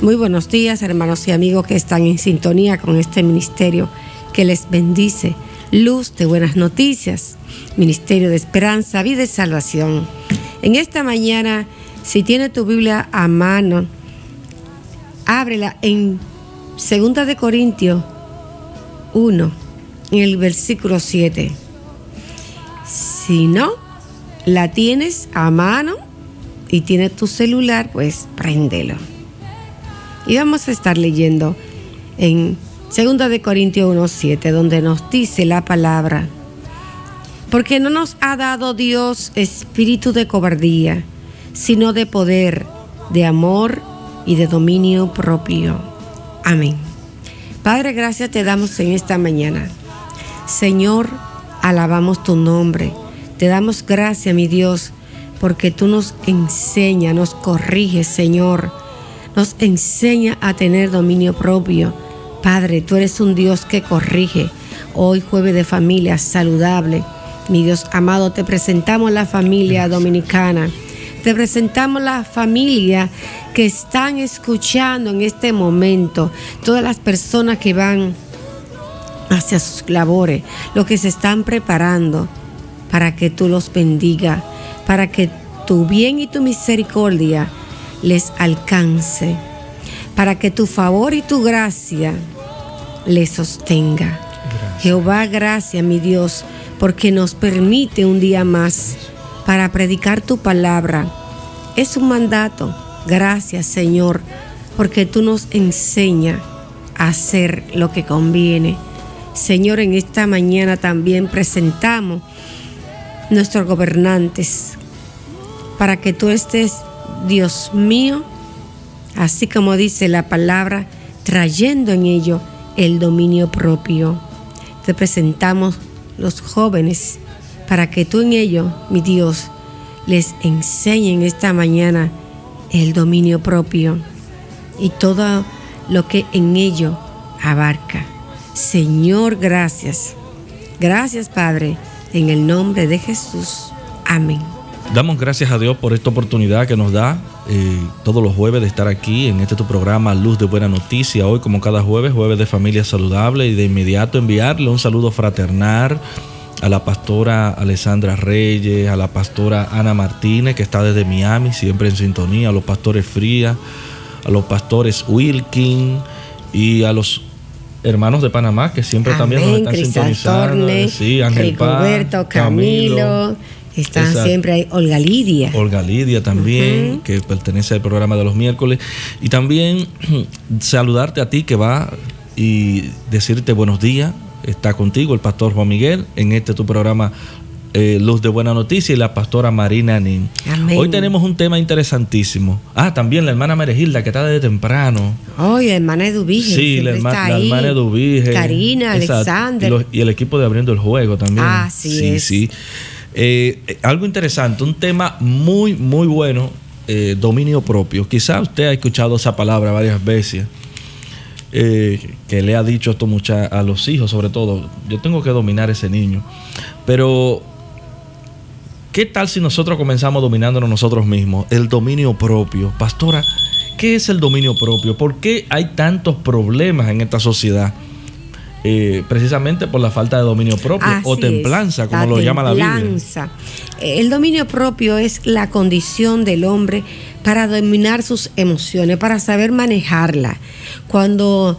Muy buenos días, hermanos y amigos que están en sintonía con este ministerio que les bendice. Luz de buenas noticias, Ministerio de Esperanza, Vida y Salvación. En esta mañana, si tiene tu Biblia a mano, ábrela en 2 de Corintios 1, en el versículo 7. Si no la tienes a mano y tienes tu celular, pues préndelo. Y vamos a estar leyendo en 2 de Corintios 1:7, donde nos dice la palabra: porque no nos ha dado Dios espíritu de cobardía, sino de poder, de amor y de dominio propio. Amén. Padre, gracias te damos en esta mañana. Señor, alabamos tu nombre. Te damos gracias, mi Dios, porque tú nos enseñas, nos corriges, Señor. Nos enseña a tener dominio propio. Padre, tú eres un Dios que corrige. Hoy, jueves de familia saludable, mi Dios amado, te presentamos la familia dominicana. Te presentamos la familia que están escuchando en este momento. Todas las personas que van hacia sus labores, los que se están preparando para que tú los bendiga, para que tu bien y tu misericordia les alcance, para que tu favor y tu gracia les sostenga. Gracias. Jehová, gracias, mi Dios, porque nos permite un día más para predicar tu palabra. Es un mandato. Gracias, Señor, porque tú nos enseñas a hacer lo que conviene. Señor, en esta mañana también presentamos nuestros gobernantes para que tú estés, Dios mío, así como dice la palabra, trayendo en ello el dominio propio. Te presentamos los jóvenes para que tú en ello, mi Dios, les enseñen esta mañana el dominio propio y todo lo que en ello abarca. Señor, gracias. Gracias, Padre, en el nombre de Jesús. Amén. Damos gracias a Dios por esta oportunidad que nos da todos los jueves de estar aquí en tu programa Luz de Buena Noticia. Hoy, como cada jueves, jueves de familia saludable, y de inmediato enviarle un saludo fraternal a la pastora Alessandra Reyes, a la pastora Ana Martínez, que está desde Miami, siempre en sintonía, a los pastores Frías, a los pastores Wilkin y a los hermanos de Panamá, que siempre también nos están sintonizando. Sí, Ángel Rigoberto, Camilo. Están Exacto. Siempre ahí. Olga Lidia también, que pertenece al programa de los miércoles. Y también saludarte a ti que va y decirte buenos días. Está contigo el pastor Juan Miguel en tu programa Luz de Buena Noticia, y la pastora Marina Nin. Amén. Hoy tenemos un tema interesantísimo. También la hermana Merejilda, que está desde temprano. La hermana Eduvige. Sí, la hermana Eduvige. Karina, Alexander. Y el equipo de Abriendo el Juego también. Sí. Algo interesante, un tema muy, muy bueno, dominio propio. Quizá usted ha escuchado esa palabra varias veces, que le ha dicho esto a los hijos, sobre todo: yo tengo que dominar a ese niño. Pero, ¿qué tal si nosotros comenzamos dominándonos nosotros mismos? El dominio propio. Pastora, ¿qué es el dominio propio? ¿Por qué hay tantos problemas en esta sociedad? Precisamente por la falta de dominio propio. Así o templanza, como lo llama la Biblia. El dominio propio es la condición del hombre para dominar sus emociones, para saber manejarla. Cuando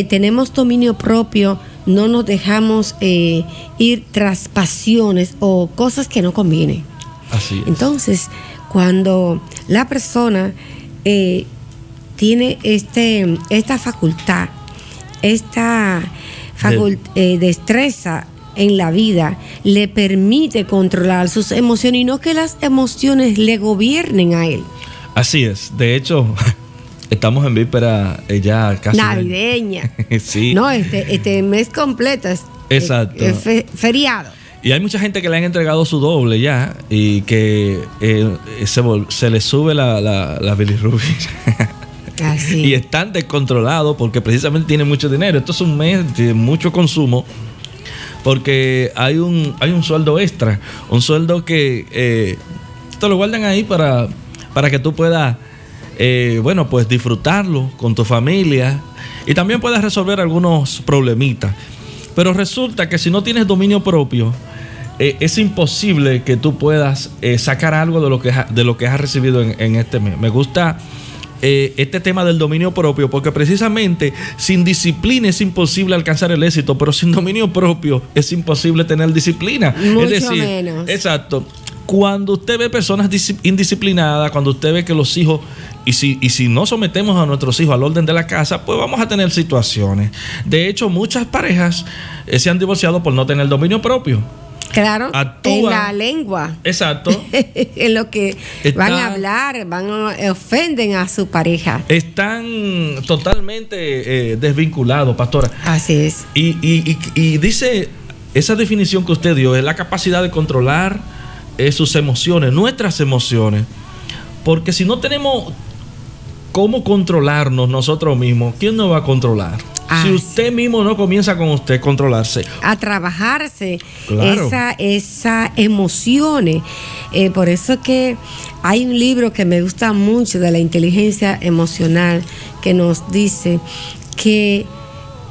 tenemos dominio propio, no nos dejamos ir tras pasiones o cosas que no convienen. Así es. Entonces, cuando la persona tiene esta facultad, destreza en la vida, le permite controlar sus emociones y no que las emociones le gobiernen a él. Así es. De hecho, estamos en víspera ya casi navideña. Sí. No, este mes completo es exacto. Feriado. Y hay mucha gente que le han entregado su doble ya y que se le sube la bilirrubina. Así. Y están descontrolados porque precisamente tienen mucho dinero. Esto es un mes de mucho consumo, porque hay un sueldo extra, un sueldo que te lo guardan ahí para que tú puedas bueno, pues disfrutarlo con tu familia y también puedes resolver algunos problemitas. Pero resulta que si no tienes dominio propio, es imposible que tú puedas sacar algo de lo que has recibido en este mes. Me gusta este tema del dominio propio, porque precisamente sin disciplina es imposible alcanzar el éxito, pero sin dominio propio es imposible tener disciplina. Mucho es decir, menos. Exacto. Cuando usted ve personas indisciplinadas, cuando usted ve que los hijos, y si no sometemos a nuestros hijos al orden de la casa, pues vamos a tener situaciones. De hecho, muchas parejas se han divorciado por no tener dominio propio. Claro, Actúan, en la lengua. Exacto. En lo que van a hablar, ofenden a su pareja. Están totalmente desvinculados, pastora. Así es. Y dice, esa definición que usted dio es la capacidad de controlar sus emociones, nuestras emociones. Porque si no tenemos cómo controlarnos nosotros mismos, ¿quién nos va a controlar? Si usted mismo no comienza con usted a controlarse, a trabajarse, claro, esas emociones. Por eso que hay un libro que me gusta mucho de la inteligencia emocional que nos dice que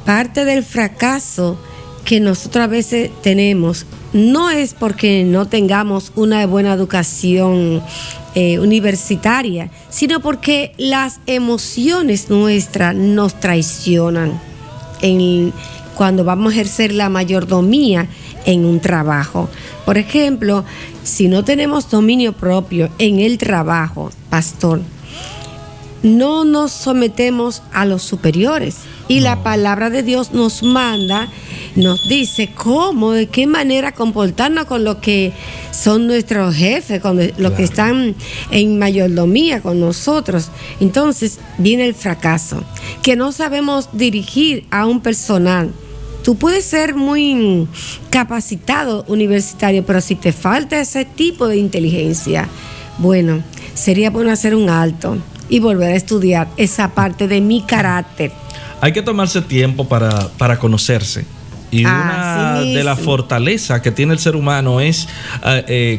parte del fracaso que nosotros a veces tenemos no es porque no tengamos una buena educación universitaria, sino porque las emociones nuestras nos traicionan cuando vamos a ejercer la mayordomía en un trabajo. Por ejemplo, si no tenemos dominio propio en el trabajo, pastor, no nos sometemos a los superiores. Y la palabra de Dios nos manda, nos dice cómo, de qué manera comportarnos con los que son nuestros jefes, con los que están en mayordomía con nosotros. Entonces viene el fracaso, que no sabemos dirigir a un personal. Tú puedes ser muy capacitado universitario, pero si te falta ese tipo de inteligencia, bueno, sería bueno hacer un alto y volver a estudiar esa parte de mi carácter. Hay que tomarse tiempo para conocerse. Y una de las fortalezas que tiene el ser humano es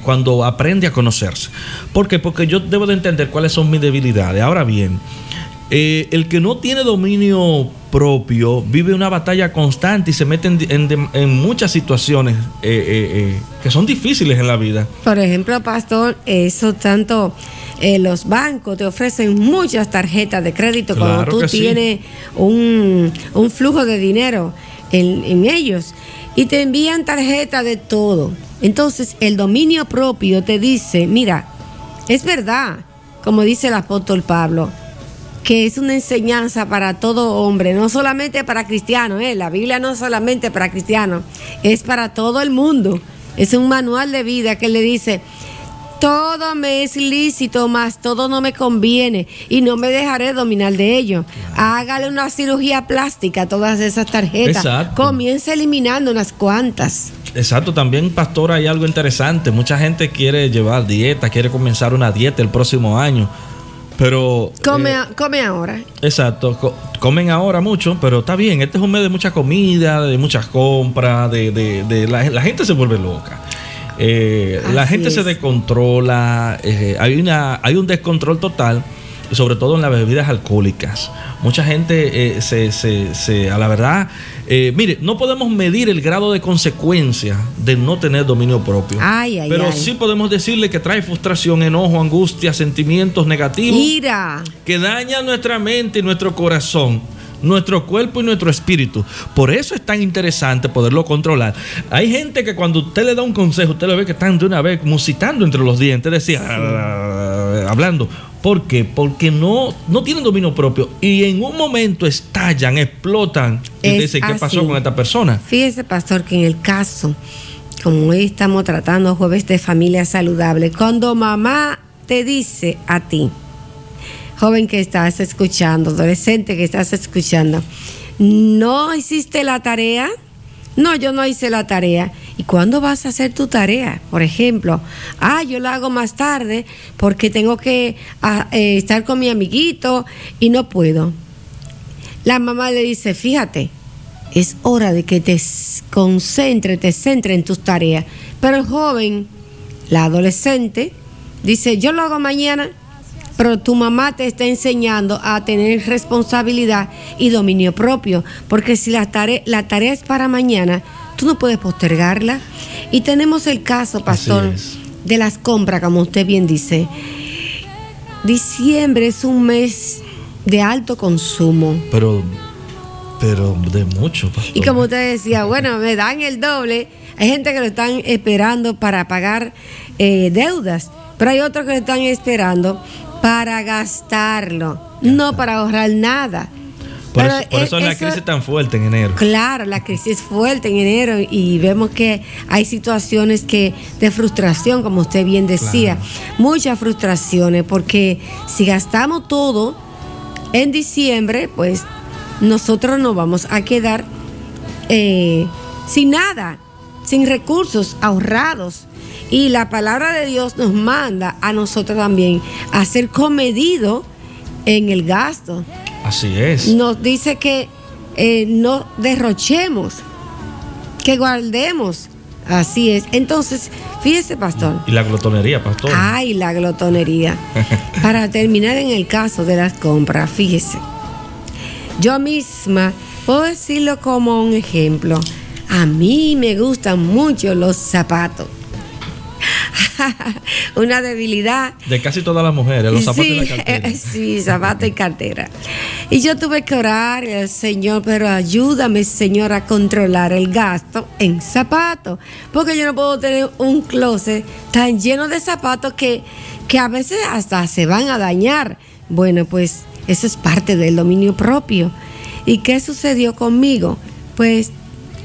cuando aprende a conocerse. ¿Por qué? Porque yo debo de entender cuáles son mis debilidades. Ahora bien, el que no tiene dominio propio vive una batalla constante y se mete en muchas situaciones que son difíciles en la vida. Por ejemplo, pastor, eso tanto... los bancos te ofrecen muchas tarjetas de crédito, claro, cuando tú tienes un flujo de dinero en ellos, y te envían tarjetas de todo. Entonces el dominio propio te dice, mira, es verdad, como dice el apóstol Pablo, que es una enseñanza para todo hombre, no solamente para cristianos, la Biblia no es solamente para cristianos, es para todo el mundo. Es un manual de vida que le dice: todo me es lícito, mas todo no me conviene, y no me dejaré dominar de ello. Claro. Hágale una cirugía plástica a todas esas tarjetas. Exacto. Comience eliminando unas cuantas. Exacto. También, pastor, hay algo interesante. Mucha gente quiere llevar dieta, quiere comenzar una dieta el próximo año, pero... Come ahora. Exacto. Comen ahora mucho, pero está bien. Este es un mes de mucha comida, de muchas compras, la gente se vuelve loca. La gente se descontrola, hay un descontrol total, y sobre todo en las bebidas alcohólicas. Mucha gente a la verdad, mire, no podemos medir el grado de consecuencia de no tener dominio propio, pero sí podemos decirle que trae frustración, enojo, angustia, sentimientos negativos, ira, que dañan nuestra mente y nuestro corazón, nuestro cuerpo y nuestro espíritu. Por eso es tan interesante poderlo controlar. Hay gente que cuando usted le da un consejo, usted lo ve que están de una vez musitando entre los dientes, hablando. ¿Por qué? Porque no tienen dominio propio y en un momento estallan, explotan y dicen, ¿qué pasó con esta persona? Fíjese, pastor, que en el caso, como hoy estamos tratando jueves de familia saludable, cuando mamá te dice a ti, joven que estás escuchando, adolescente que estás escuchando, ¿no hiciste la tarea? No, yo no hice la tarea. ¿Y cuándo vas a hacer tu tarea? Por ejemplo, yo la hago más tarde porque tengo que estar con mi amiguito y no puedo. La mamá le dice, fíjate, es hora de que te centres en tus tareas. Pero el joven, la adolescente, dice, yo lo hago mañana. pero tu mamá te está enseñando a tener responsabilidad y dominio propio, porque si la tarea es para mañana, tú no puedes postergarla. Y tenemos el caso, pastor, de las compras, como usted bien dice. Diciembre es un mes de alto consumo. Pero de mucho, pastor. Y como usted decía, bueno, me dan el doble. Hay gente que lo están esperando para pagar deudas, pero hay otros que lo están esperando para gastarlo, no para ahorrar nada. Por eso es la crisis tan fuerte en enero. Claro, la crisis es fuerte en enero y vemos que hay situaciones de frustración, como usted bien decía, muchas frustraciones, porque si gastamos todo en diciembre, pues nosotros nos vamos a quedar sin nada, sin recursos ahorrados. Y la palabra de Dios nos manda a nosotros también a ser comedidos en el gasto. Así es. Nos dice que no derrochemos, que guardemos. Así es. Entonces, fíjese, pastor. Y la glotonería, pastor. Ay, la glotonería. Para terminar en el caso de las compras, fíjese. Yo misma puedo decirlo como un ejemplo. A mí me gustan mucho los zapatos. Una debilidad de casi todas las mujeres, los zapatos y la cartera. Sí, zapatos y cartera. Y yo tuve que orar al Señor, pero ayúdame, Señor, a controlar el gasto en zapatos, porque yo no puedo tener un closet tan lleno de zapatos que a veces hasta se van a dañar. Bueno, pues eso es parte del dominio propio. ¿Y qué sucedió conmigo? Pues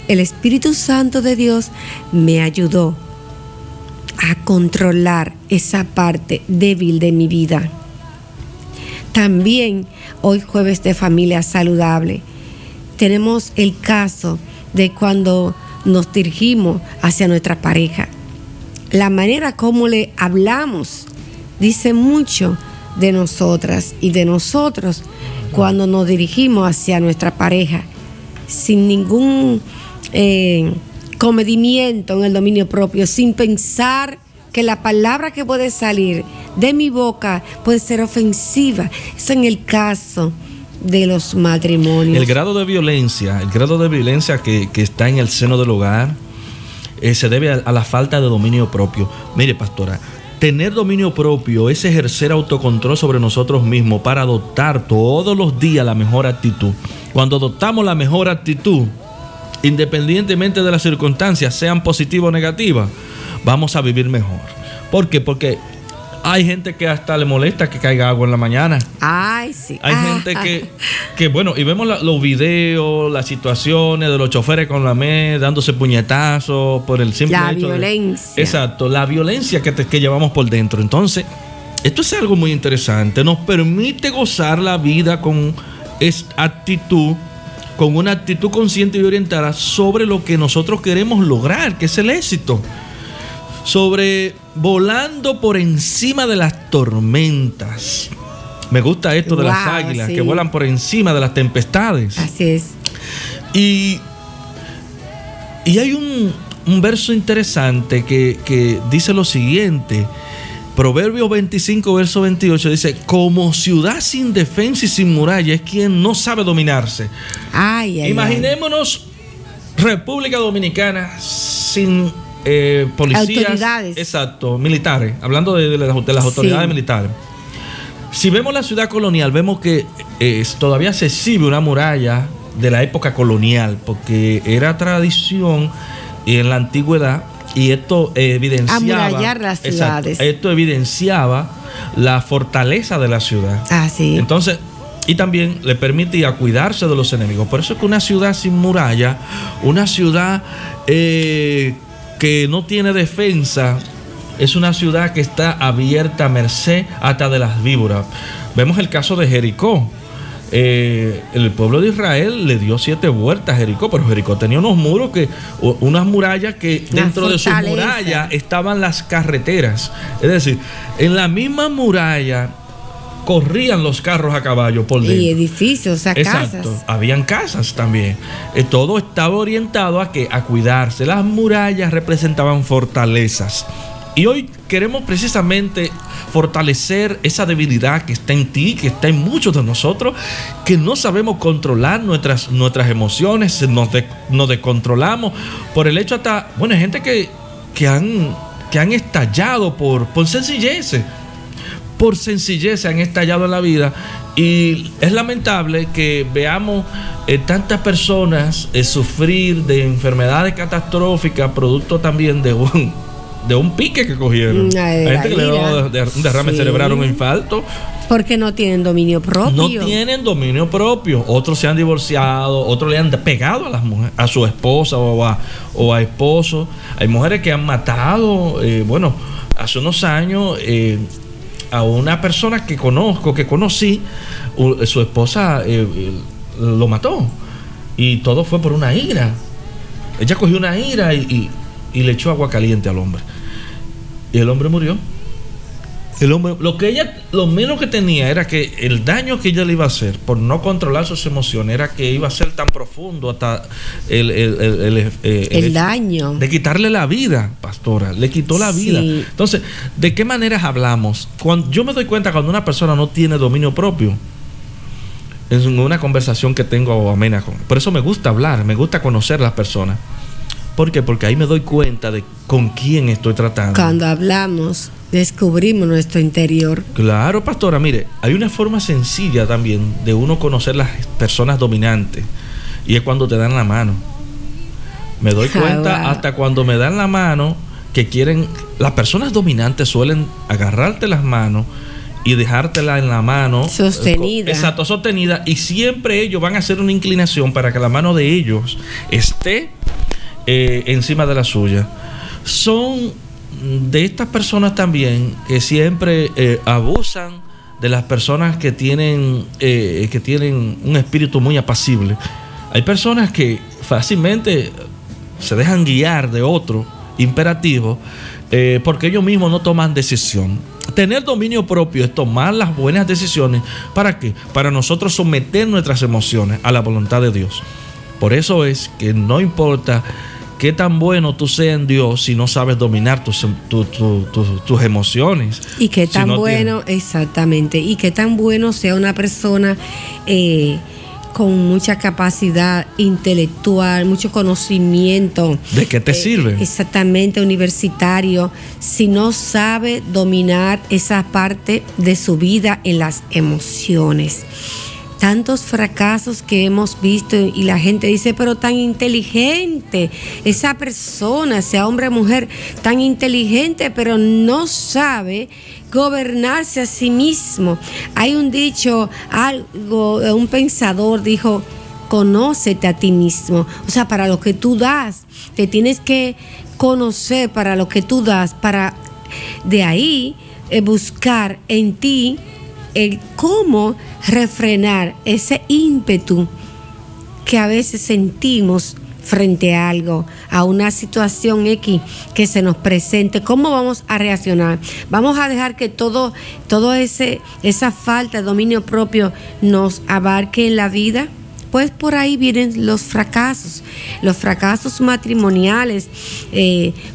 el Espíritu Santo de Dios me ayudó a controlar esa parte débil de mi vida. También hoy, jueves de familia saludable, tenemos el caso de cuando nos dirigimos hacia nuestra pareja. La manera como le hablamos dice mucho de nosotras y de nosotros cuando nos dirigimos hacia nuestra pareja sin ningún comedimiento en el dominio propio, sin pensar que la palabra que puede salir de mi boca puede ser ofensiva. Eso en el caso de los matrimonios. El grado de violencia que está en el seno del hogar se debe a la falta de dominio propio. Mire, pastora, tener dominio propio es ejercer autocontrol sobre nosotros mismos para adoptar todos los días la mejor actitud. Cuando adoptamos la mejor actitud, independientemente de las circunstancias, sean positivas o negativas, vamos a vivir mejor. ¿Por qué? Porque hay gente que hasta le molesta que caiga agua en la mañana. Ay, sí. Hay gente que bueno, y vemos los videos, las situaciones de los choferes con la MED dándose puñetazos por el simple hecho de... La violencia. Exacto, la violencia que llevamos por dentro. Entonces, esto es algo muy interesante. Nos permite gozar la vida con actitud, con una actitud consciente y orientada sobre lo que nosotros queremos lograr, que es el éxito. Sobre volando por encima de las tormentas. Me gusta esto de las águilas, sí, que vuelan por encima de las tempestades. Así es. Y hay un verso interesante que dice lo siguiente. Proverbios 25, verso 28 dice: como ciudad sin defensa y sin muralla es quien no sabe dominarse. Imaginémonos República Dominicana sin policías, autoridades. Exacto, militares, hablando de las autoridades, sí, militares. Si vemos la ciudad colonial, vemos que todavía se exhibe una muralla de la época colonial, porque era tradición en la antigüedad. Y esto evidenciaba amurallar las ciudades. Exacto, esto evidenciaba la fortaleza de la ciudad. Sí. Entonces, y también le permitía cuidarse de los enemigos. Por eso es que una ciudad sin muralla, una ciudad que no tiene defensa, es una ciudad que está abierta a merced hasta de las víboras. Vemos el caso de Jericó. El pueblo de Israel le dio 7 vueltas a Jericó, pero Jericó tenía unas murallas que dentro de sus murallas estaban las carreteras. Es decir, en la misma muralla corrían los carros a caballo por dentro. Y edificios, Exacto, casas. Habían casas también. Todo estaba orientado a cuidarse. Las murallas representaban fortalezas. Y hoy queremos precisamente fortalecer esa debilidad que está en ti, que está en muchos de nosotros, que no sabemos controlar nuestras emociones, nos descontrolamos por el hecho hasta, bueno, hay gente que han estallado por sencillez. Por sencillez se han estallado en la vida, y es lamentable que veamos tantas personas sufrir de enfermedades catastróficas, producto también de un pique que cogieron. Hay gente que le dio un derrame cerebral, un infarto. Porque no tienen dominio propio. No tienen dominio propio. Otros se han divorciado, otros le han pegado a las mujeres, a su esposa o a esposo. Hay mujeres que han matado, hace unos años, a una persona que conocí, su esposa lo mató. Y todo fue por una ira. Ella cogió una ira y le echó agua caliente al hombre. Y el hombre murió. El hombre, lo menos que tenía era que el daño que ella le iba a hacer por no controlar sus emociones era que iba a ser tan profundo hasta el daño de quitarle la vida, pastora. Le quitó la vida. Entonces, ¿de qué maneras hablamos? Cuando yo me doy cuenta cuando una persona no tiene dominio propio, es una conversación que tengo amena con. Por eso me gusta hablar, me gusta conocer a las personas. ¿Por qué? Porque ahí me doy cuenta de con quién estoy tratando. Cuando hablamos, descubrimos nuestro interior. Claro, pastora, mire, hay una forma sencilla también de uno conocer las personas dominantes, y es cuando te dan la mano. Me doy cuenta hasta cuando me dan la mano que quieren. Las personas dominantes suelen agarrarte las manos y dejártela en la mano sostenida. Exacto, sostenida, y siempre ellos van a hacer una inclinación para que la mano de ellos esté encima de la suya. Son de estas personas también que siempre abusan de las personas que tienen un espíritu muy apacible. Hay personas que fácilmente se dejan guiar de otro imperativo porque ellos mismos no toman decisión. Tener dominio propio es tomar las buenas decisiones. ¿Para qué? Para nosotros someter nuestras emociones a la voluntad de Dios. Por eso es que no importa qué tan bueno tú seas en Dios si no sabes dominar tus emociones. Y qué tan bueno, exactamente, y qué tan bueno sea una persona con mucha capacidad intelectual, mucho conocimiento. ¿De qué te sirve? Exactamente, universitario, si no sabe dominar esa parte de su vida en las emociones. Tantos fracasos que hemos visto y la gente dice, pero tan inteligente esa persona, sea hombre o mujer, tan inteligente, pero no sabe gobernarse a sí mismo. Hay un dicho, un pensador dijo, conócete a ti mismo. O sea, para lo que tú das, te tienes que conocer para lo que tú das, para de ahí buscar en ti el cómo refrenar ese ímpetu que a veces sentimos frente a algo, a una situación X que se nos presente. ¿Cómo vamos a reaccionar? ¿Vamos a dejar que todo esa falta de dominio propio nos abarque en la vida? Pues por ahí vienen los fracasos matrimoniales,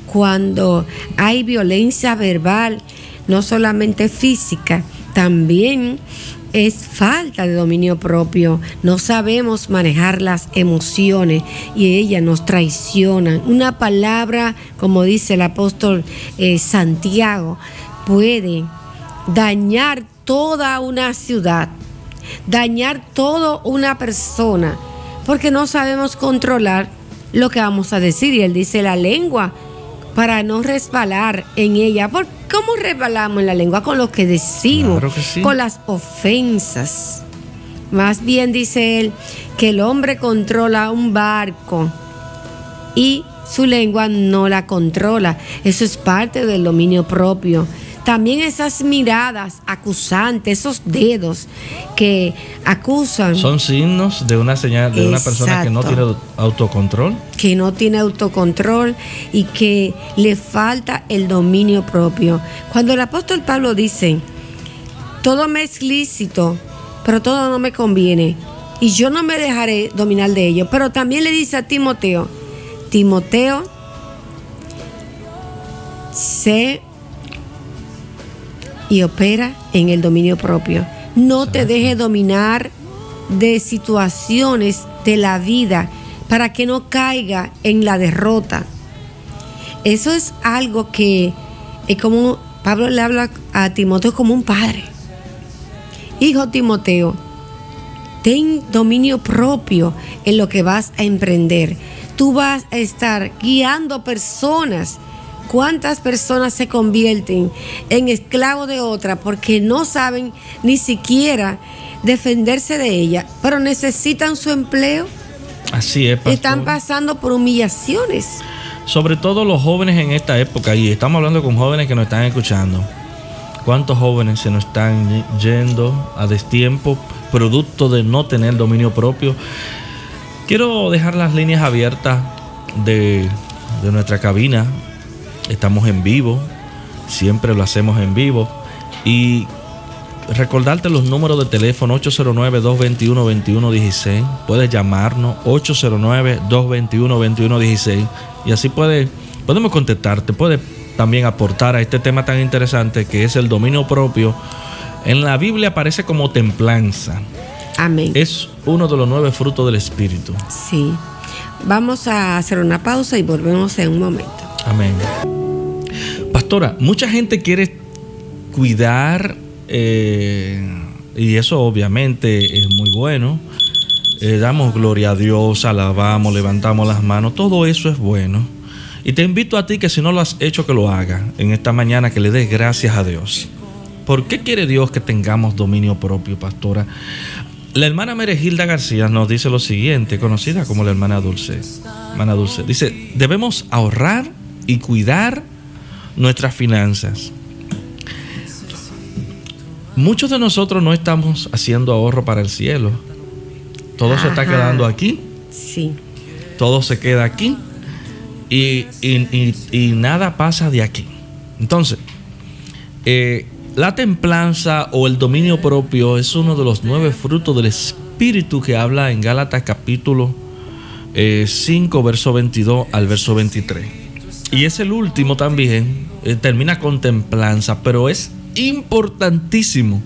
cuando hay violencia verbal, no solamente física, también es falta de dominio propio. No sabemos manejar las emociones y ellas nos traicionan. Una palabra, como dice el apóstol Santiago, puede dañar toda una ciudad, dañar toda una persona, porque no sabemos controlar lo que vamos a decir. Y él dice la lengua, para no resbalar en ella. ¿Cómo resbalamos en la lengua? Con lo que decimos, claro que sí, con las ofensas. Más bien dice él que el hombre controla un barco y su lengua no la controla. Eso es parte del dominio propio. También esas miradas acusantes, esos dedos que acusan. Son signos de una señal de una persona que no tiene autocontrol. Que no tiene autocontrol y que le falta el dominio propio. Cuando el apóstol Pablo dice, todo me es lícito, pero todo no me conviene, y yo no me dejaré dominar de ello. Pero también le dice a Timoteo, sé y opera en el dominio propio. No te dejes dominar de situaciones de la vida para que no caiga en la derrota. Eso es algo que es como Pablo le habla a Timoteo como un padre. Hijo Timoteo, ten dominio propio en lo que vas a emprender. Tú vas a estar guiando personas. ¿Cuántas personas se convierten en esclavos de otra porque no saben ni siquiera defenderse de ella, pero necesitan su empleo? Así es, pastor. Están pasando por humillaciones. Sobre todo los jóvenes en esta época, y estamos hablando con jóvenes que nos están escuchando. ¿Cuántos jóvenes se nos están yendo a destiempo producto de no tener dominio propio? Quiero dejar las líneas abiertas de nuestra cabina. Estamos en vivo, siempre lo hacemos en vivo. Y recordarte los números de teléfono: 809-221-2116. Puedes llamarnos, 809-221-2116. Y así podemos contestarte. Puedes también aportar a este tema tan interesante que es el dominio propio. En la Biblia aparece como templanza. Amén. Es uno de los 9 frutos del Espíritu. Sí. Vamos a hacer una pausa y volvemos en un momento. Amén. Pastora, mucha gente quiere cuidar, y eso obviamente es muy bueno. Damos gloria a Dios, alabamos, levantamos las manos, todo eso es bueno. Y te invito a ti que si no lo has hecho, que lo hagas en esta mañana, que le des gracias a Dios. ¿Por qué quiere Dios que tengamos dominio propio, pastora? La hermana Meregilda García nos dice lo siguiente, conocida como la hermana Dulce. Hermana Dulce dice: debemos ahorrar y cuidar nuestras finanzas. Muchos de nosotros no estamos haciendo ahorro para el cielo. Todo se está quedando aquí. Sí. Todo se queda aquí. Y nada pasa de aquí. Entonces, la templanza o el dominio propio es uno de los 9 frutos del Espíritu que habla en Gálatas capítulo 5, verso 22 al verso 23. Y es el último también, termina con templanza, pero es importantísimo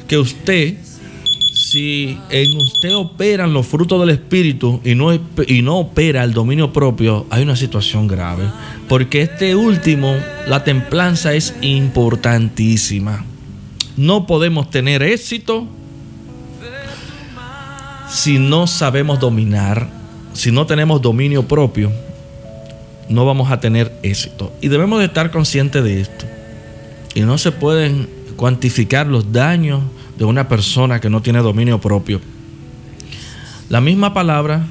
que usted, si en usted operan los frutos del Espíritu y no opera el dominio propio, hay una situación grave. Porque este último, la templanza, es importantísima. No podemos tener éxito si no sabemos dominar, si no tenemos dominio propio, no vamos a tener éxito. Y debemos de estar conscientes de esto. Y no se pueden cuantificar los daños de una persona que no tiene dominio propio. La misma palabra.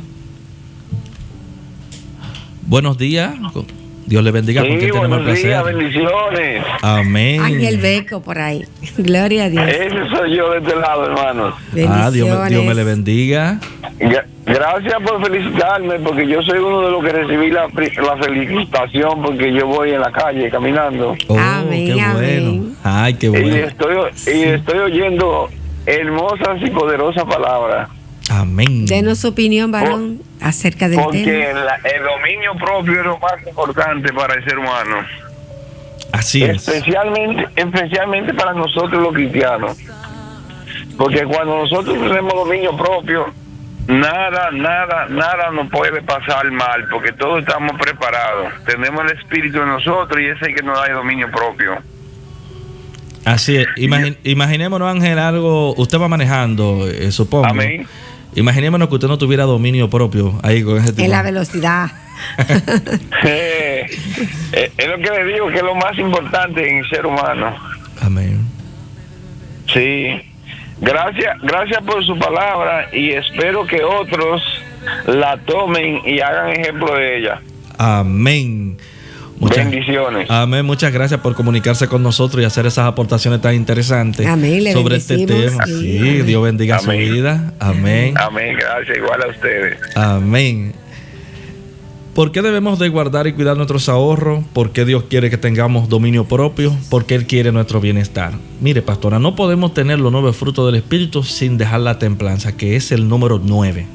Buenos días. Dios le bendiga. Sí, ¿Con quién tenemos el placer? Días, bendiciones. Amén. Ángel Beco por ahí. Gloria a Dios. Ese soy yo de este lado, hermanos. Bendiciones. Dios me le bendiga. Gracias por felicitarme, porque yo soy uno de los que recibí la felicitación, porque yo voy en la calle caminando. Oh, Amén, qué bueno. amén. Ay, qué bueno. Y estoy oyendo hermosas y poderosas palabras. Amén. Denos su opinión, varón, acerca del Porque tema. el dominio propio es lo más importante para el ser humano. Así es. Especialmente para nosotros los cristianos. Porque cuando nosotros tenemos dominio propio, nada nos puede pasar mal, porque todos estamos preparados. Tenemos el Espíritu en nosotros y ese es el que nos da el dominio propio. Así es. Imaginémonos, Ángel, algo. Usted va manejando, supongo. Amén. Imaginémonos que usted no tuviera dominio propio ahí con ese tipo. En la velocidad. Es lo que le digo, que es lo más importante en el ser humano. Amén. Sí. Gracias por su palabra y espero que otros la tomen y hagan ejemplo de ella. Amén. Bendiciones. Amén. Muchas gracias por comunicarse con nosotros y hacer esas aportaciones tan interesantes. Amén. Le sobre este tema. Sí, amén. Dios bendiga Amén. su vida. Amén. Amén. Gracias. Igual a ustedes. Amén. ¿Por qué debemos de guardar y cuidar nuestros ahorros? ¿Por qué Dios quiere que tengamos dominio propio? Porque Él quiere nuestro bienestar. Mire, pastora, no podemos tener los 9 frutos del Espíritu sin dejar la templanza, que es el número 9.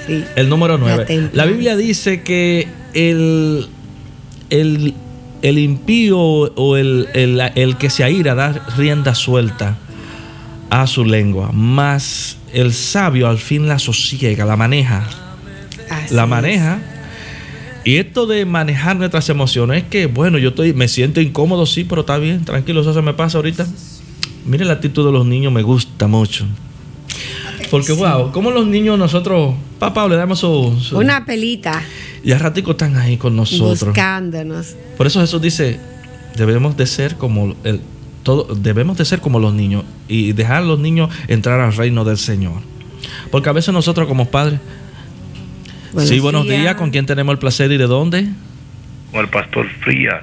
Sí. El número 9. templanza. La Biblia dice que el impío o el que se aira da rienda suelta a su lengua, mas el sabio al fin la sosiega, la maneja. Y esto de manejar nuestras emociones es que, bueno, me siento incómodo, sí, pero está bien, tranquilo, eso se me pasa ahorita. Mire la actitud de los niños, me gusta mucho. Porque, wow, como los niños nosotros, papá, le damos una pelita. Y al ratico están ahí con nosotros. Buscándonos. Por eso Jesús dice, debemos de ser como los niños y dejar a los niños entrar al reino del Señor. Porque a veces nosotros como padres... Buenos días. ¿Con quién tenemos el placer y de dónde? Con el Pastor Frías.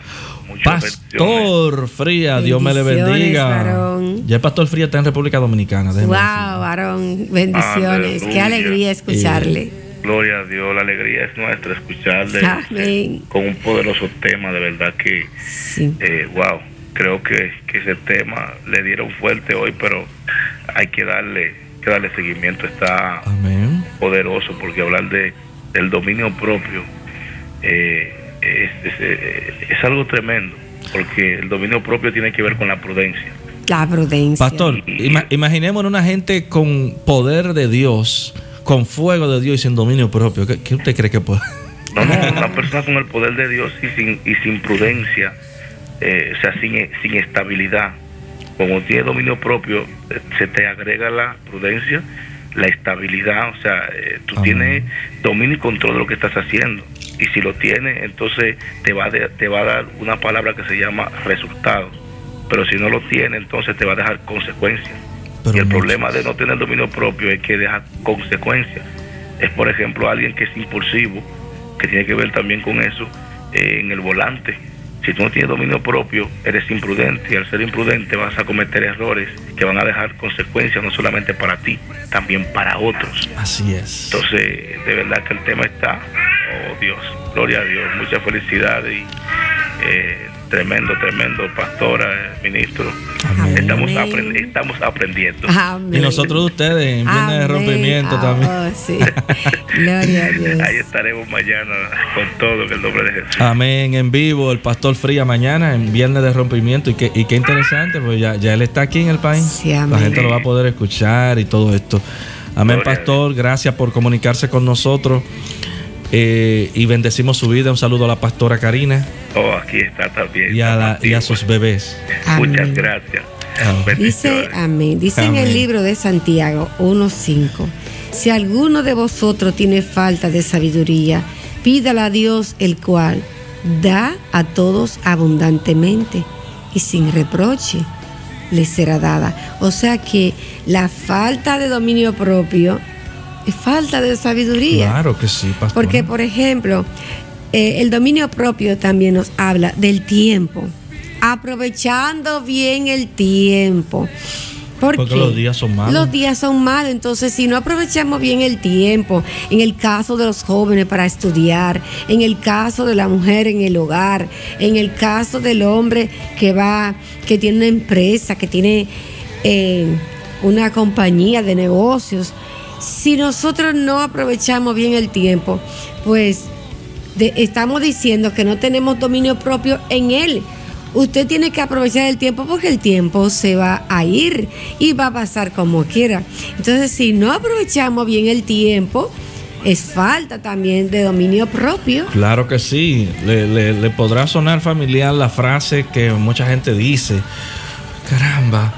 Pastor Frías, Dios me le bendiga. Varón. Ya el Pastor Frías está en República Dominicana. Wow, varón, bendiciones. Aleluya. Qué alegría escucharle. Gloria a Dios, la alegría es nuestra escucharle. Amén. Con un poderoso tema, de verdad que, sí. Wow, creo que ese tema le dieron fuerte hoy, pero hay que darle seguimiento. Está Amén. Poderoso, porque hablar del dominio propio es algo tremendo, porque el dominio propio tiene que ver con la prudencia. La prudencia. Pastor, imaginemos una gente con poder de Dios, con fuego de Dios y sin dominio propio. ¿Qué usted cree que puede? No, una persona con el poder de Dios y sin prudencia, o sea, sin estabilidad. Como tiene dominio propio, se te agrega la prudencia, la estabilidad, o sea, tú tienes dominio y control de lo que estás haciendo. Y si lo tienes, entonces te va a dar una palabra que se llama resultado. Pero si no lo tienes, entonces te va a dejar consecuencias. Y el problema de no tener dominio propio es que deja consecuencias. Es, por ejemplo, alguien que es impulsivo, que tiene que ver también con eso, en el volante. Si tú no tienes dominio propio, eres imprudente, y al ser imprudente vas a cometer errores que van a dejar consecuencias no solamente para ti, también para otros. Así es. Entonces, de verdad que el tema está, oh Dios, gloria a Dios, mucha felicidad y tremendo, pastora, ministro. Amén. Estamos aprendiendo. Amén. Y nosotros de ustedes en Viernes de Rompimiento también. Sí. Gloria a Dios. Ahí estaremos mañana con todo, en el nombre de Jesús. Amén, en vivo, el Pastor Frías mañana en Viernes de Rompimiento. Y qué interesante, pues ya él está aquí en el país. Sí, amén. La gente lo va a poder escuchar y todo esto. Amén, Gloria Pastor, gracias por comunicarse con nosotros. Y bendecimos su vida. Un saludo a la pastora Karina. Aquí está también. Y a sus bebés. Amén. Muchas gracias. Dice en el libro de Santiago 1:5: si alguno de vosotros tiene falta de sabiduría, pídala a Dios, el cual da a todos abundantemente y sin reproche le será dada. O sea que la falta de dominio propio es falta de sabiduría. Claro que sí, pastor. Porque, por ejemplo, el dominio propio también nos habla del tiempo. Aprovechando bien el tiempo. Porque los días son malos. Los días son malos. Entonces, si no aprovechamos bien el tiempo, en el caso de los jóvenes para estudiar, en el caso de la mujer en el hogar, en el caso del hombre que tiene una empresa, que tiene una compañía de negocios, si nosotros no aprovechamos bien el tiempo, pues estamos diciendo que no tenemos dominio propio en él. Usted tiene que aprovechar el tiempo, porque el tiempo se va a ir y va a pasar como quiera. Entonces, si no aprovechamos bien el tiempo, es falta también de dominio propio. Claro que sí. Le podrá sonar familiar la frase que mucha gente dice: caramba,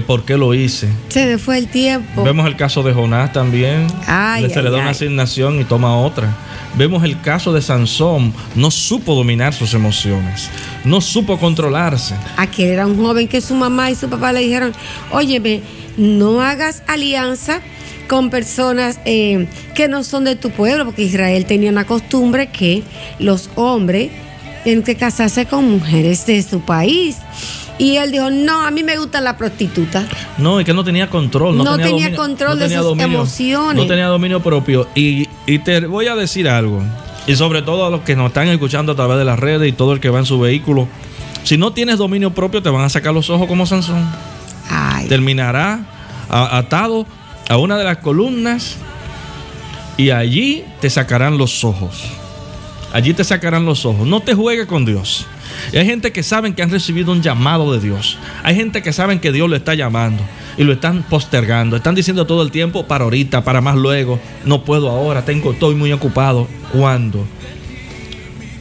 ¿por qué lo hice? Se me fue el tiempo. Vemos el caso de Jonás también. Se le da una asignación y toma otra. Vemos el caso de Sansón. No supo dominar sus emociones. No supo controlarse. Aquel era un joven que su mamá y su papá le dijeron: óyeme, no hagas alianza con personas que no son de tu pueblo, porque Israel tenía una costumbre que los hombres tienen que casarse con mujeres de su país. Y él dijo: no, a mí me gusta la prostituta. No, es que no tenía control. No tenía control de sus emociones. No tenía dominio propio. Y te voy a decir algo. Y sobre todo a los que nos están escuchando a través de las redes y todo el que va en su vehículo. Si no tienes dominio propio, te van a sacar los ojos como Sansón. Terminará atado a una de las columnas y allí te sacarán los ojos. Allí te sacarán los ojos. No te juegues con Dios. Y hay gente que saben que han recibido un llamado de Dios. Hay gente que saben que Dios lo está llamando y lo están postergando. Están diciendo todo el tiempo, para ahorita, para más luego. No puedo ahora, estoy muy ocupado. ¿Cuándo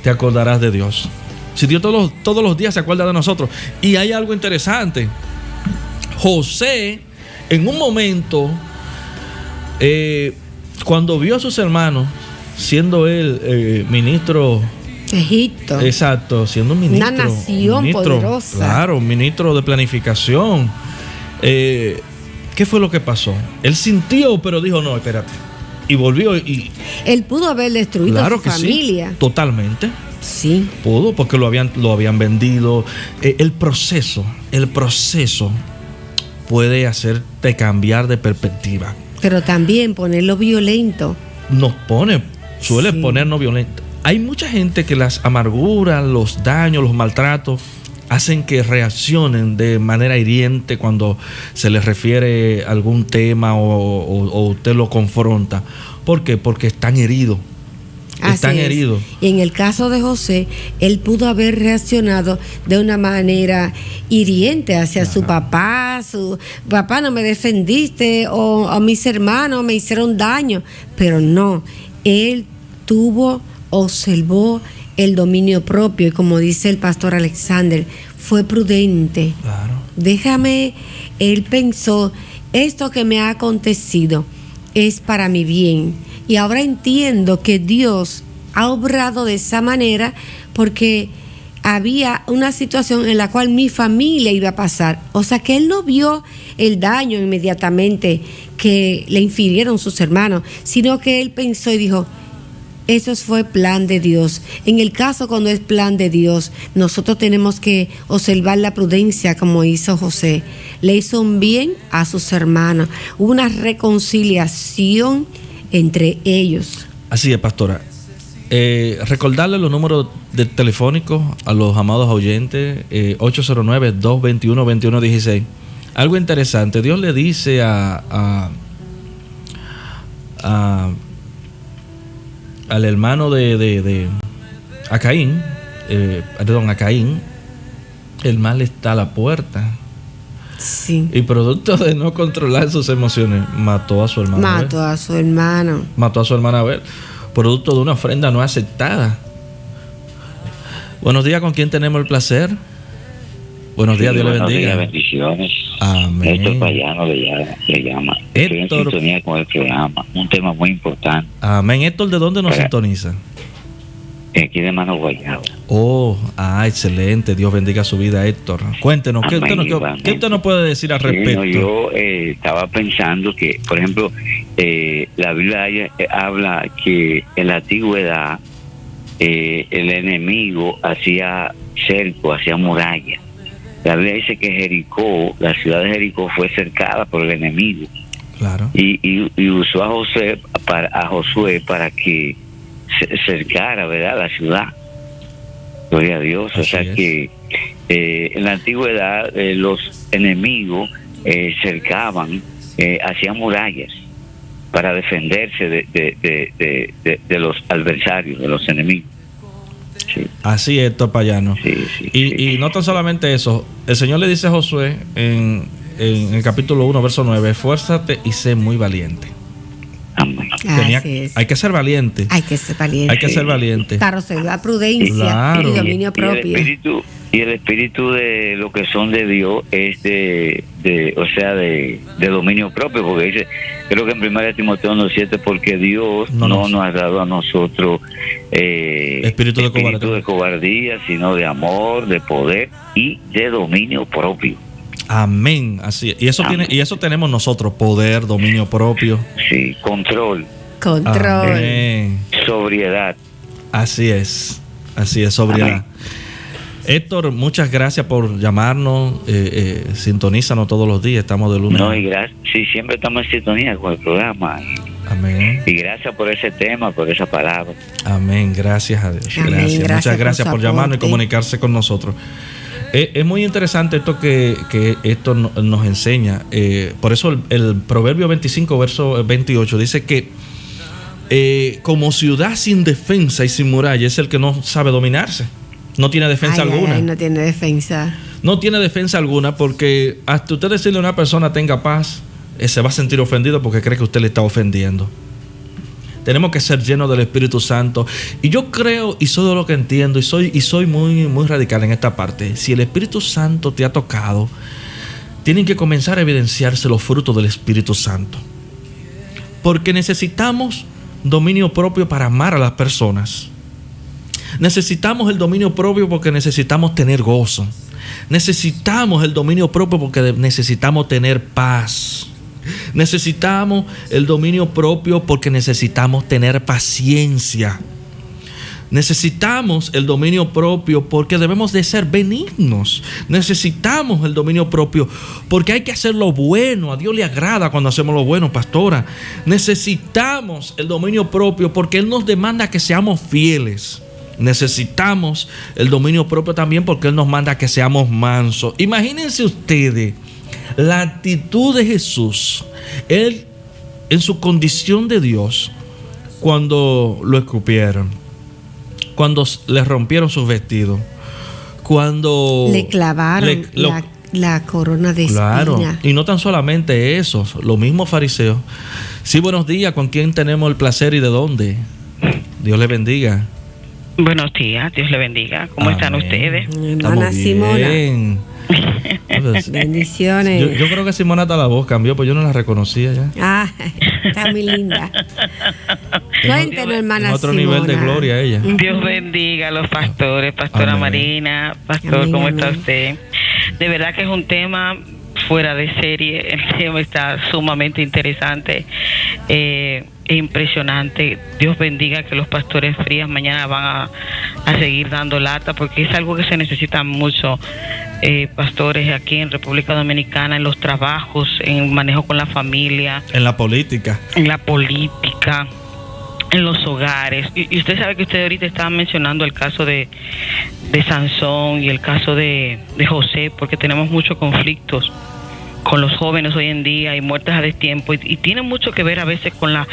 te acordarás de Dios? Si Dios todos los días se acuerda de nosotros. Y hay algo interesante. José, en un momento, cuando vio a sus hermanos, siendo él ministro Egipto. Exacto, siendo un ministro. Una nación poderosa. Claro, ministro de planificación. ¿Qué fue lo que pasó? Él sintió, pero dijo, no, espérate. Y volvió y... Él pudo haber destruido claro a su que familia. Sí, totalmente. Sí. Pudo, porque lo habían vendido. El proceso puede hacerte cambiar de perspectiva. Pero también ponerlo violento. Suele ponernos violento. Hay mucha gente que las amarguras, los daños, los maltratos hacen que reaccionen de manera hiriente cuando se les refiere algún tema o usted lo confronta. ¿Por qué? Porque están heridos. Están heridos. Y en el caso de José, él pudo haber reaccionado de una manera hiriente hacia su papá. Su papá, no me defendiste, o mis hermanos me hicieron daño. Pero no, él observó el dominio propio y, como dice el pastor Alexander, fue prudente. Claro. Él pensó, esto que me ha acontecido es para mi bien. Y ahora entiendo que Dios ha obrado de esa manera porque había una situación en la cual mi familia iba a pasar. O sea que él no vio el daño inmediatamente que le infirieron sus hermanos, sino que él pensó y dijo, eso fue plan de Dios. En el caso cuando es plan de Dios, nosotros tenemos que observar la prudencia como hizo José. Le hizo un bien a sus hermanos, una reconciliación entre ellos. Así es, pastora. Recordarle los números telefónicos a los amados oyentes, 809-221-2116. Algo interesante, Dios le dice a al hermano a Caín, a Caín, el mal está a la puerta. Sí. Y producto de no controlar sus emociones, mató a su hermano. Mató a su hermana Abel. Producto de una ofrenda no aceptada. Buenos días, ¿con quién tenemos el placer? Buenos días, Dios le bendiga. Buenos días, bendiciones. Amén. Héctor Payano le llama. Estoy en sintonía con el programa. Un tema muy importante. Amén. Héctor, ¿de dónde nos sintoniza? Aquí de Mano Guayabo. Excelente. Dios bendiga su vida, Héctor. Cuéntenos, ¿qué usted nos puede decir al respecto? Yo estaba pensando que, por ejemplo, la Biblia habla que en la antigüedad el enemigo hacía cerco, hacía muralla. La Biblia dice que Jericó, la ciudad de Jericó, fue cercada por el enemigo. Claro. Y usó a Josué para que cercara, ¿verdad?, la ciudad. Gloria a Dios. Así o sea es. Que en la antigüedad los enemigos cercaban, hacían murallas para defenderse de los adversarios, de los enemigos. Sí. Así es, Héctor Payano. Sí. Y no tan solamente eso, el Señor le dice a Josué en el capítulo 1, verso 9, esfuérzate y sé muy valiente. Hay que ser valiente. Hay que ser valiente. Claro, la prudencia, claro, y dominio propio. Y el espíritu de lo que son de Dios es de dominio propio, porque dice, creo que en 1 Timoteo 1:7, porque Dios no nos ha dado a nosotros espíritu de cobardía, sino de amor, de poder y de dominio propio. Amén, así es. Y eso tenemos nosotros, poder, dominio propio. Sí, control. Amén. Sobriedad. Así es, sobriedad. Amén. Héctor, muchas gracias por llamarnos, sintonízanos todos los días, estamos de lunes. Sí, siempre estamos en sintonía con el programa. Amén. Y gracias por ese tema, por esa palabra. Amén, gracias a Dios. Amén. Muchas gracias por llamarnos y comunicarse con nosotros. Es muy interesante esto que esto nos enseña. Por eso el Proverbio 25, verso 28, dice que como ciudad sin defensa y sin muralla es el que no sabe dominarse. No tiene defensa alguna. No tiene defensa. No tiene defensa alguna, porque hasta usted decirle a una persona tenga paz, se va a sentir ofendido porque cree que usted le está ofendiendo. Tenemos que ser llenos del Espíritu Santo. Y yo creo, y soy de lo que entiendo, y soy muy, muy radical en esta parte. Si el Espíritu Santo te ha tocado, tienen que comenzar a evidenciarse los frutos del Espíritu Santo. Porque necesitamos dominio propio para amar a las personas. Necesitamos el dominio propio porque necesitamos tener gozo. Necesitamos el dominio propio porque necesitamos tener paz. Necesitamos el dominio propio porque necesitamos tener paciencia. Necesitamos el dominio propio porque debemos de ser benignos. Necesitamos el dominio propio porque hay que hacer lo bueno. A Dios le agrada cuando hacemos lo bueno, pastora. Necesitamos el dominio propio porque Él nos demanda que seamos fieles. Necesitamos el dominio propio también porque Él nos manda que seamos mansos. Imagínense ustedes la actitud de Jesús, Él en su condición de Dios, cuando lo escupieron, cuando le rompieron sus vestidos, cuando le clavaron la corona de espina. Y no tan solamente eso, los mismos fariseos. Sí, buenos días, ¿con quién tenemos el placer y de dónde? Dios les bendiga. Buenos días, Dios le bendiga. ¿Cómo están ustedes? Hermana Simona. Bendiciones. Yo creo que Simona hasta la voz cambió, pues yo no la reconocía ya. Ah, está muy linda. Cuéntenos, hermana Simona. Otro nivel de gloria ella. Dios bendiga a los pastores, pastora Amén. Marina, pastor, Amén, ¿cómo está usted? De verdad que es un tema fuera de serie, el tema está sumamente interesante. Es impresionante. Dios bendiga que los pastores Frías mañana van a seguir dando lata, porque es algo que se necesita mucho, pastores aquí en República Dominicana, en los trabajos, en el manejo con la familia, en la política, en los hogares. Y usted sabe que usted ahorita estaba mencionando el caso de Sansón y el caso de José, porque tenemos muchos conflictos con los jóvenes hoy en día y muertes a destiempo, y tiene mucho que ver a veces con las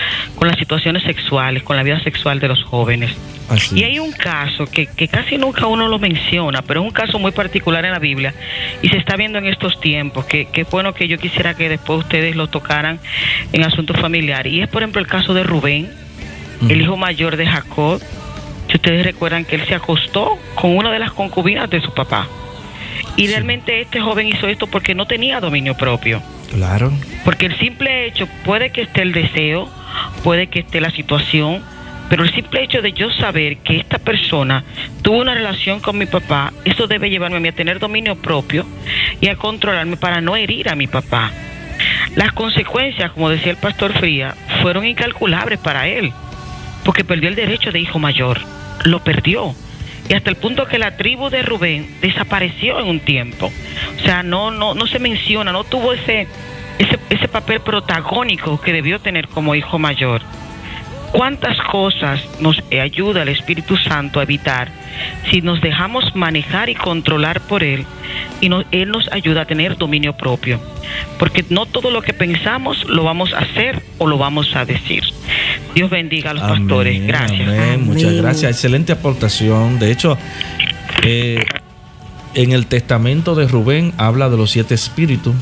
situaciones sexuales, con la vida sexual de los jóvenes. Así y hay un caso que casi nunca uno lo menciona, pero es un caso muy particular en la Biblia y se está viendo en estos tiempos, que bueno, que yo quisiera que después ustedes lo tocaran en asuntos familiares. Y es, por ejemplo, el caso de Rubén, el hijo mayor de Jacob. Si ustedes recuerdan que él se acostó con una de las concubinas de su papá. Y realmente este joven hizo esto porque no tenía dominio propio. Claro. Porque el simple hecho, puede que esté el deseo, puede que esté la situación, pero el simple hecho de yo saber que esta persona tuvo una relación con mi papá, eso debe llevarme a mí a tener dominio propio y a controlarme para no herir a mi papá. Las consecuencias, como decía el pastor Fría, fueron incalculables para él, porque perdió el derecho de hijo mayor, lo perdió. Y hasta el punto que la tribu de Rubén desapareció en un tiempo. O sea, no se menciona, no tuvo ese papel protagónico que debió tener como hijo mayor. ¿Cuántas cosas nos ayuda el Espíritu Santo a evitar si nos dejamos manejar y controlar por Él? Y Él nos ayuda a tener dominio propio. Porque no todo lo que pensamos lo vamos a hacer o lo vamos a decir. Dios bendiga a los pastores. Gracias. Amén. Muchas gracias. Excelente aportación. De hecho, en el testamento de Rubén habla de los 7 espíritus.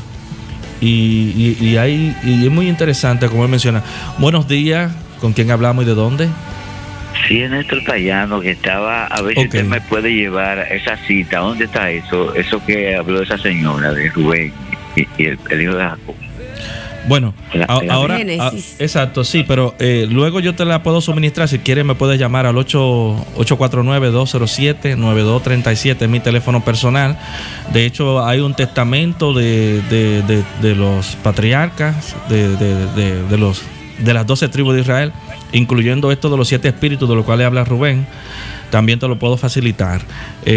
Y es muy interesante, como él menciona. Buenos días. ¿Con quién hablamos y de dónde? Sí, es Néstor Payano, que estaba, a ver si usted me puede llevar a esa cita. ¿Dónde está eso? Eso que habló esa señora de Rubén y el hijo de Jacob. Bueno, ahora, exacto, sí, pero luego yo te la puedo suministrar. Si quieres me puedes llamar al 849-207-9237, es mi teléfono personal. De hecho, hay un testamento de los patriarcas, de las 12 tribus de Israel, incluyendo esto de los 7 espíritus de los cuales habla Rubén. También te lo puedo facilitar.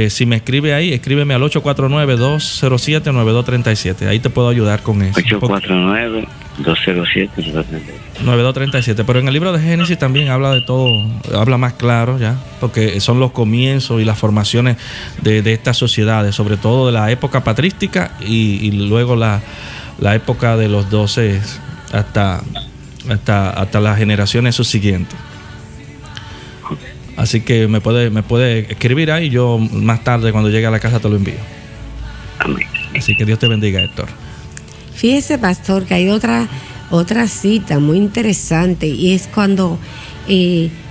Si me escribe ahí, escríbeme al 849-207-9237. Ahí te puedo ayudar con eso. 849-207-9237. Pero en el libro de Génesis también habla de todo, habla más claro ya, porque son los comienzos y las formaciones de estas sociedades, sobre todo de la época patrística y luego la época de los 12 hasta las generaciones subsiguientes. Así que me puede escribir ahí, yo más tarde cuando llegue a la casa te lo envío. Amén. Así que Dios te bendiga, Héctor. Fíjese, pastor, que hay otra cita muy interesante, y es cuando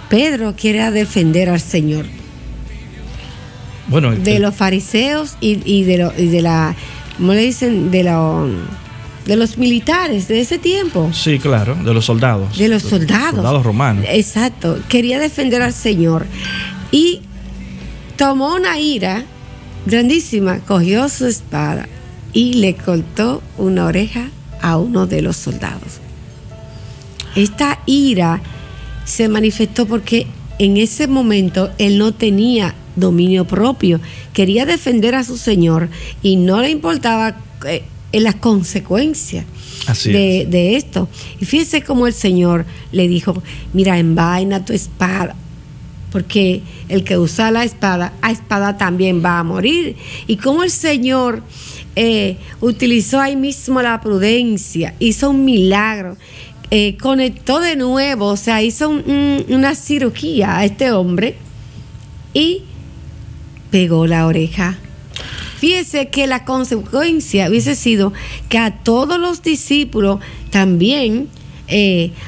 Pedro quiere defender al Señor. Bueno, de los fariseos y de la, ¿cómo le dicen? De los militares de ese tiempo. Sí, claro, de los soldados. De los soldados. Soldados romanos. Exacto. Quería defender al Señor. Y tomó una ira grandísima, cogió su espada y le cortó una oreja a uno de los soldados. Esta ira se manifestó porque en ese momento él no tenía dominio propio, quería defender a su Señor y no le importaba las consecuencias de esto. Y fíjese cómo el Señor le dijo: mira, envaina tu espada, porque el que usa la espada, a espada también va a morir. Y cómo el Señor utilizó ahí mismo la prudencia, hizo un milagro, conectó de nuevo, o sea, hizo una cirugía a este hombre y pegó la oreja. Fíjese que la consecuencia hubiese sido que a todos los discípulos también,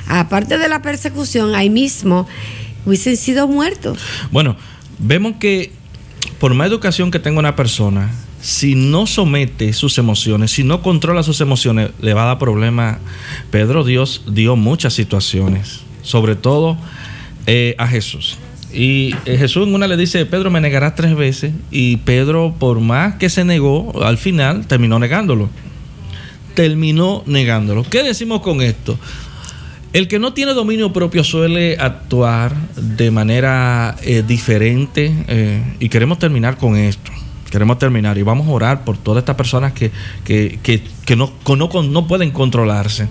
aparte de la persecución, ahí mismo hubiesen sido muertos. Bueno, vemos que por más educación que tenga una persona, si no somete sus emociones, si no controla sus emociones, le va a dar problemas. Dios dio muchas situaciones, sobre todo a Jesús. Y Jesús en una le dice: Pedro, me negarás 3 veces. Y Pedro, por más que se negó, al final terminó negándolo. ¿Qué decimos con esto? El que no tiene dominio propio suele actuar de manera diferente. Y queremos terminar con esto. Y vamos a orar por todas estas personas que no pueden controlarse.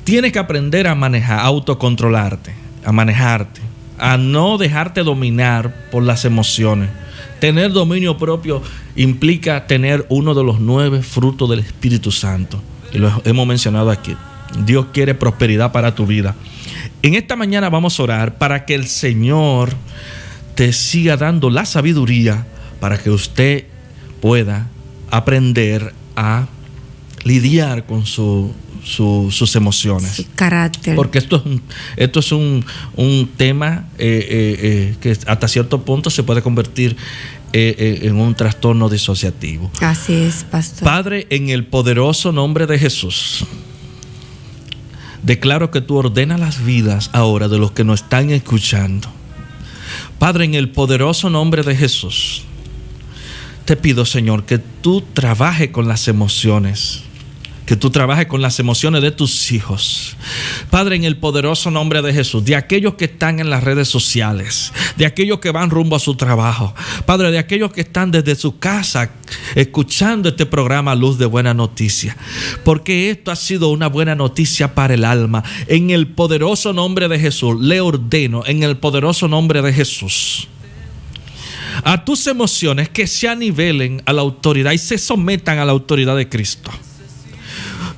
Tienes que aprender a manejar, a autocontrolarte, a manejarte, a no dejarte dominar por las emociones. Tener dominio propio implica tener uno de los 9 frutos del Espíritu Santo. Y lo hemos mencionado aquí. Dios quiere prosperidad para tu vida. En esta mañana vamos a orar para que el Señor te siga dando la sabiduría para que usted pueda aprender a lidiar con sus emociones, su carácter. Porque esto es un tema que hasta cierto punto se puede convertir en un trastorno disociativo. Así es, pastor. Padre, en el poderoso nombre de Jesús, declaro que tú ordenas las vidas ahora de los que nos están escuchando. Padre, en el poderoso nombre de Jesús, te pido, Señor, que tú trabajes con las emociones. Que tú trabajes con las emociones de tus hijos. Padre, en el poderoso nombre de Jesús, de aquellos que están en las redes sociales, de aquellos que van rumbo a su trabajo, Padre, de aquellos que están desde su casa escuchando este programa Luz de Buena Noticia, porque esto ha sido una buena noticia para el alma. En el poderoso nombre de Jesús, le ordeno, en el poderoso nombre de Jesús, a tus emociones que se anivelen a la autoridad y se sometan a la autoridad de Cristo.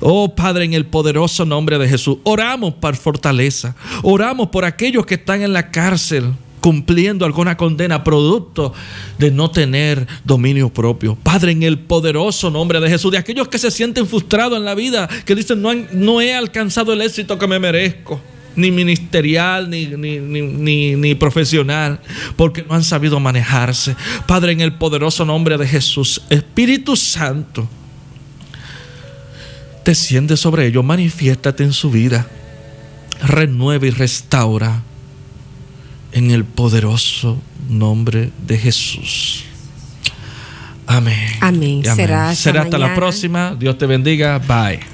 Oh Padre, en el poderoso nombre de Jesús, oramos por fortaleza, oramos por aquellos que están en la cárcel cumpliendo alguna condena producto de no tener dominio propio. Padre, en el poderoso nombre de Jesús, de aquellos que se sienten frustrados en la vida, que dicen no he alcanzado el éxito que me merezco, ni ministerial, ni profesional, porque no han sabido manejarse. Padre, en el poderoso nombre de Jesús, Espíritu Santo, desciende sobre ellos, manifiéstate en su vida, renueva y restaura en el poderoso nombre de Jesús. Amén. Amén. Amén. Será hasta la próxima. Dios te bendiga. Bye.